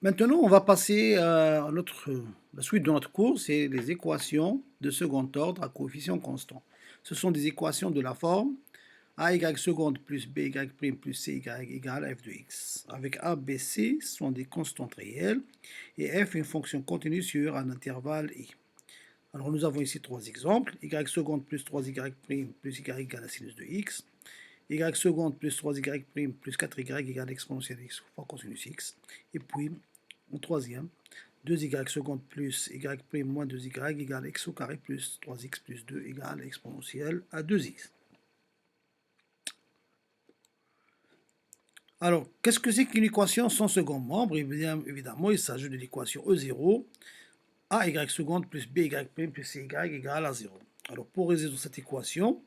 Maintenant, on va passer à la suite de notre cours, c'est les équations de second ordre à coefficient constant. Ce sont des équations de la forme AY seconde plus BY prime plus CY égale f de x. Avec A, B, C, ce sont des constantes réelles et f une fonction continue sur un intervalle i. Alors nous avons ici trois exemples. Y seconde plus 3y prime plus y égale la sinus de x. Y seconde plus 3y prime plus 4y égale exponentielle x fois cosinus x. Et puis, en troisième, 2y seconde plus y prime moins 2y égale x au carré plus 3x plus 2 égale exponentielle à 2x. Alors, qu'est-ce que c'est qu'une équation sans second membre? Eh bien, évidemment, il s'agit de l'équation E0, AY seconde plus BY prime plus CY égale à 0. Alors, pour résoudre cette équation,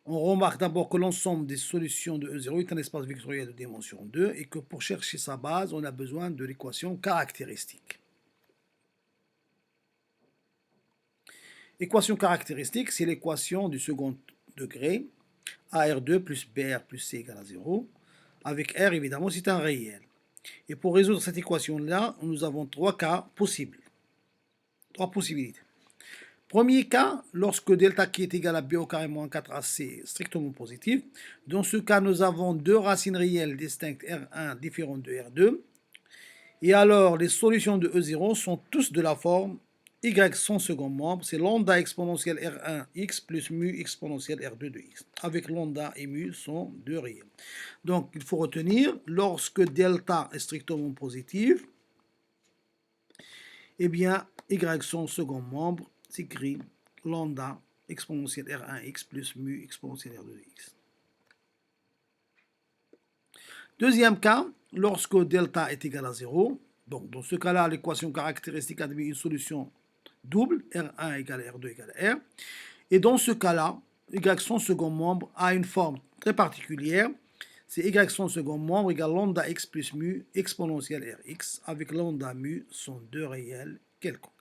on remarque d'abord que l'ensemble des solutions de E0 est un espace vectoriel de dimension 2 et que pour chercher sa base, on a besoin de l'équation caractéristique. L'équation caractéristique, c'est l'équation du second degré, AR2 plus BR plus C égale à 0, avec R évidemment c'est un réel. Et pour résoudre cette équation-là, nous avons trois cas possibles, trois possibilités. Premier cas, lorsque delta qui est égal à b au carré moins 4ac est strictement positif. Dans ce cas, nous avons deux racines réelles distinctes R1 différentes de R2. Et alors, les solutions de E0 sont tous de la forme y sans second membre, c'est lambda exponentielle R1x plus mu exponentielle R2 de x, avec lambda et mu sont deux réels. Donc, il faut retenir, lorsque delta est strictement positif, eh bien, y son second membre s'écrit lambda exponentielle R1x plus mu exponentielle R2 de x. Deuxième cas, lorsque delta est égal à 0, donc dans ce cas-là, l'équation caractéristique admet une solution double, R1 égale R2 égale R. Et dans ce cas-là, y son second membre a une forme très particulière. C'est y son second membre égale lambda x plus mu exponentielle Rx, avec lambda mu sont deux réels quelconques.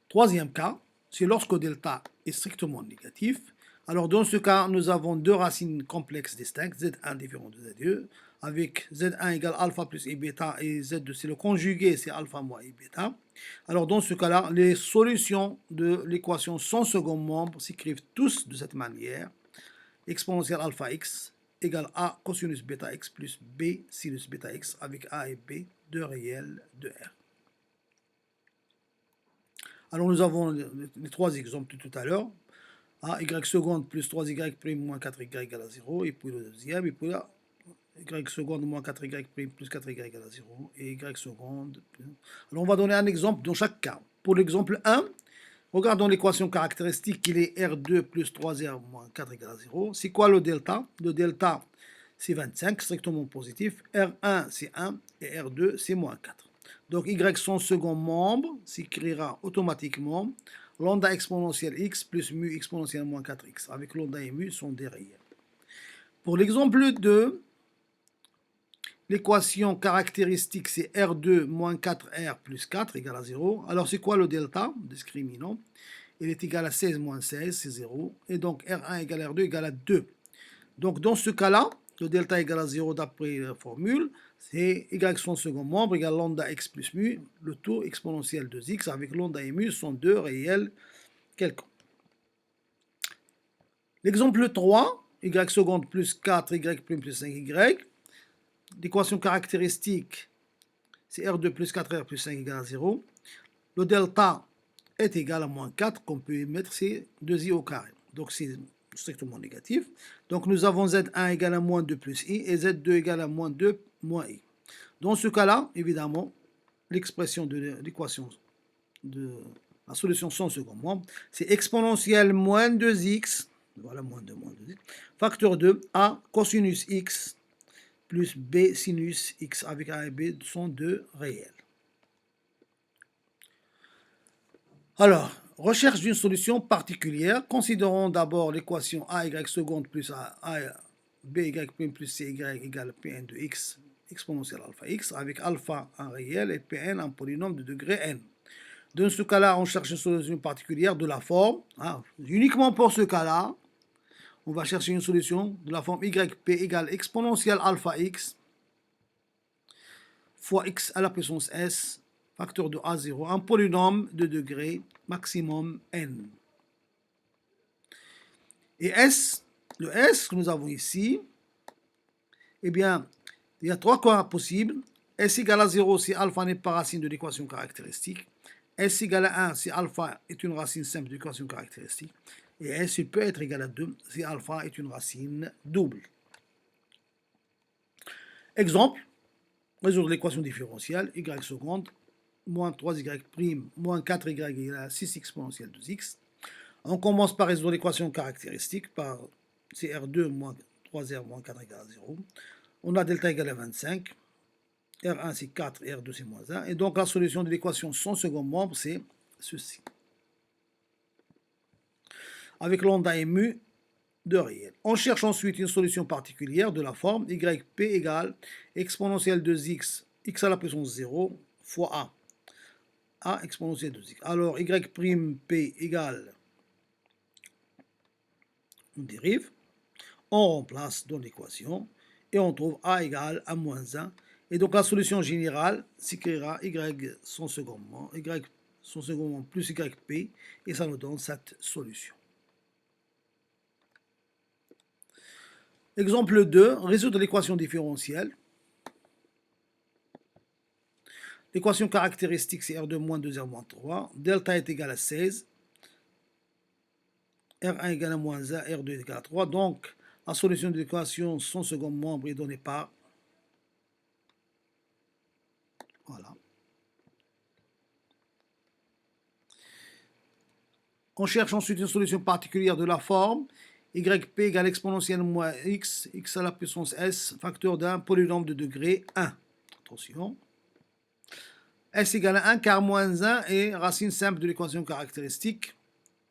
Troisième cas, c'est lorsque delta est strictement négatif. Alors dans ce cas, nous avons deux racines complexes distinctes, z1 différent de z2, avec z1 égale alpha plus i bêta et z2 c'est le conjugué, c'est alpha moins i bêta. Alors dans ce cas-là, les solutions de l'équation sans second membre s'écrivent tous de cette manière. Exponentielle alpha x égale a cosinus bêta x plus b sinus bêta x avec a et b, deux réels de r. Alors nous avons les trois exemples de tout à l'heure. Y seconde plus 3y prime moins 4y égale à 0, et puis le deuxième, et puis là, y seconde moins 4y prime plus 4y égale à 0, et y seconde. Alors on va donner un exemple dans chaque cas. Pour l'exemple 1, regardons l'équation caractéristique, il est R2 plus 3R moins 4 égale à 0. C'est quoi le delta? Le delta, c'est 25, strictement positif. R1, c'est 1, et R2, c'est moins 4. Donc y son second membre s'écrira automatiquement lambda exponentielle x plus mu exponentielle moins 4x, avec lambda et mu sont des réels. Pour l'exemple 2, l'équation caractéristique c'est R2 moins 4R plus 4 égale à 0. Alors c'est quoi le delta discriminant? Il est égal à 16 moins 16, c'est 0. Et donc R1 égale R2 égale à 2. Donc dans ce cas-là, le delta égale à 0 d'après la formule, c'est y son second membre égale lambda x plus mu, le taux exponentiel de x avec lambda et mu sont deux réels quelconques. L'exemple 3, y seconde plus 4, y prime plus 5y. L'équation caractéristique, c'est R2 plus 4R plus 5 égale à 0. Le delta est égal à moins 4, qu'on peut mettre, c'est 2i au carré. Donc c'est strictement négatif. Donc nous avons z1 égale à moins 2 plus i et z2 égale à moins 2 moins i. Dans ce cas-là, évidemment, l'expression de l'équation de la solution sans second membre, c'est exponentielle moins 2x, voilà moins 2 x, facteur 2 a cosinus x plus b sinus x avec a et b sont deux réels. Alors, recherche d'une solution particulière. Considérons d'abord l'équation AY seconde plus BY prime plus CY égale Pn de x exponentielle alpha x avec alpha un réel et Pn un polynôme de degré n. Dans ce cas-là, on cherche une solution particulière de la forme. Uniquement pour ce cas-là, on va chercher une solution de la forme YP égale exponentielle alpha x fois x à la puissance s, facteur de a0, un polynôme de degré maximum n. Et s, le s que nous avons ici, eh bien, il y a trois cas possibles. S égale à 0 si alpha n'est pas racine de l'équation caractéristique. S égale à 1 si alpha est une racine simple de l'équation caractéristique. Et S il peut être égal à 2 si alpha est une racine double. Exemple, résoudre l'équation différentielle y seconde moins 3y prime moins 4y égale à 6 exponentielle de x. On commence par résoudre l'équation caractéristique par CR2 moins 3R moins 4 égale à 0. On a delta égale à 25. R1 c'est 4, R2 c'est moins 1. Et donc la solution de l'équation sans second membre, c'est ceci. Avec lambda et mu de réel. On cherche ensuite une solution particulière de la forme yp égale exponentielle de x, x à la puissance 0 fois a exponentielle de x. Alors y'p égale, on dérive, on remplace dans l'équation et on trouve a égale à moins 1. Et donc la solution générale s'écrira y son second membre plus yp et ça nous donne cette solution. Exemple 2, résoudre l'équation différentielle. L'équation caractéristique c'est R2 moins 2R moins 3. Delta est égal à 16. R1 égale à moins 1, R2 est égal à 3. Donc la solution de l'équation son second membre est donnée par, voilà. On cherche ensuite une solution particulière de la forme yp égale exponentielle moins x, x à la puissance s, facteur d'un polynôme de degré 1. Attention. S égale à 1 car moins 1 est racine simple de l'équation caractéristique.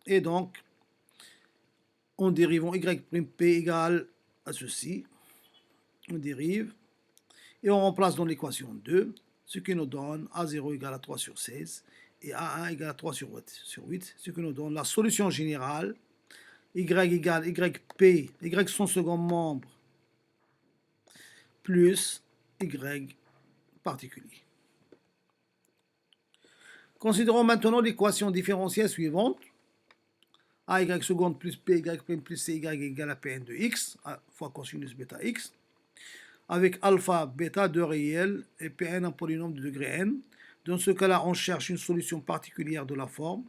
Et donc, en dérivant y'p égale à ceci. On dérive. Et on remplace dans l'équation 2, ce qui nous donne A0 égale à 3 sur 16 et A1 égale à 3 sur 8, ce qui nous donne la solution générale, y égale yp, y son second membre, plus y particulier. Considérons maintenant l'équation différentielle suivante. A y seconde plus b y prime plus c y égale à pn de x, fois cosinus bêta x, avec alpha, bêta, deux réels, et pn un polynôme de degré n. Dans ce cas-là, on cherche une solution particulière de la forme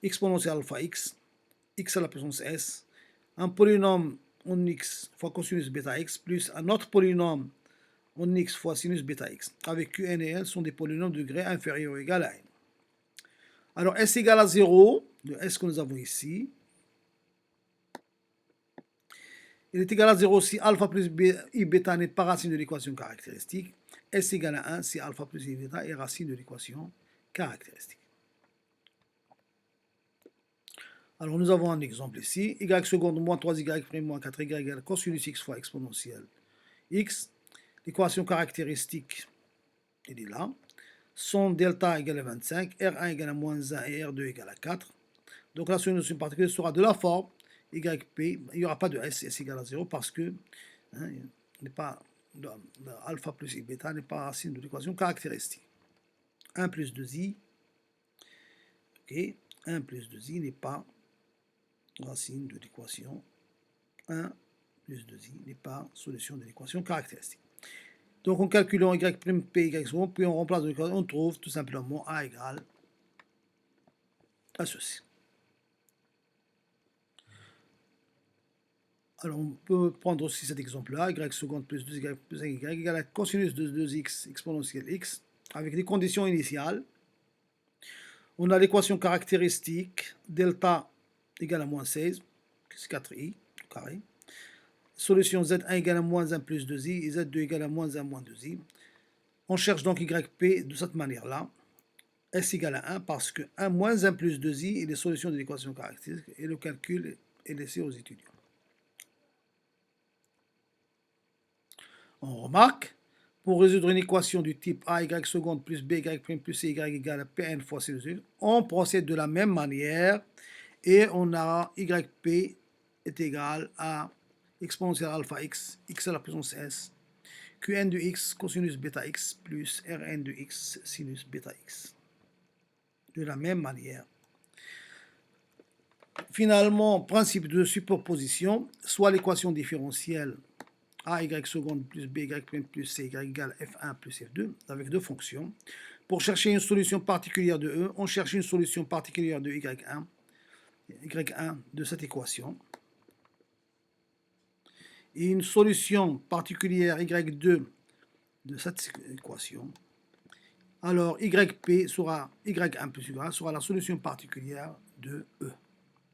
exponentielle alpha x, x à la puissance s, un polynôme en x fois cosinus bêta x, plus un autre polynôme en x fois sinus bêta x, avec qn et n sont des polynômes de degré inférieur ou égal à n. Alors s égale à 0, le s que nous avons ici, il est égal à 0 si alpha plus i bêta n'est pas racine de l'équation caractéristique. S égale à 1 si alpha plus i bêta est racine de l'équation caractéristique. Alors nous avons un exemple ici. Y seconde moins 3y prime moins 4y égale cosinus x fois exponentielle x. L'équation caractéristique, elle est là. Son delta égale à 25, R1 égale à moins 1 et R2 égale à 4. Donc la solution particulière sera de la forme YP, il n'y aura pas de S, S égale à 0 parce que n'est pas, alpha plus I bêta n'est pas racine de l'équation caractéristique. 1 plus 2i, ok, 1 plus 2i n'est pas racine de l'équation 1 plus 2i n'est pas solution de l'équation caractéristique. Donc en calculant y' p, y second, puis on remplace l'équation, on trouve tout simplement a égale à ceci. Alors on peut prendre aussi cet exemple-là, y seconde plus 2y plus 1y égale à cosinus de 2x exponentielle x, avec les conditions initiales. On a l'équation caractéristique, delta égale à moins 16, c'est 4i au carré. Solution z1 égale à moins 1 plus 2i et z2 égale à moins 1 moins 2i. On cherche donc yp de cette manière-là. S égale à 1 parce que 1 moins 1 plus 2i est les solutions de l'équation caractéristique et le calcul est laissé aux étudiants. On remarque, pour résoudre une équation du type a y seconde plus b y prime plus c y égale à pn fois c de c, on procède de la même manière et on a yp est égal à exponentielle alpha x, x à la puissance s, Qn de x cosinus bêta x plus Rn de x sinus bêta x. De la même manière. Finalement, principe de superposition, soit l'équation différentielle a y seconde plus b y prime plus c y égale f1 plus f2 avec deux fonctions. Pour chercher une solution particulière de E, on cherche une solution particulière de y1 de cette équation. Et une solution particulière y2 de cette équation. Alors yp sera y1 plus y sera la solution particulière de E.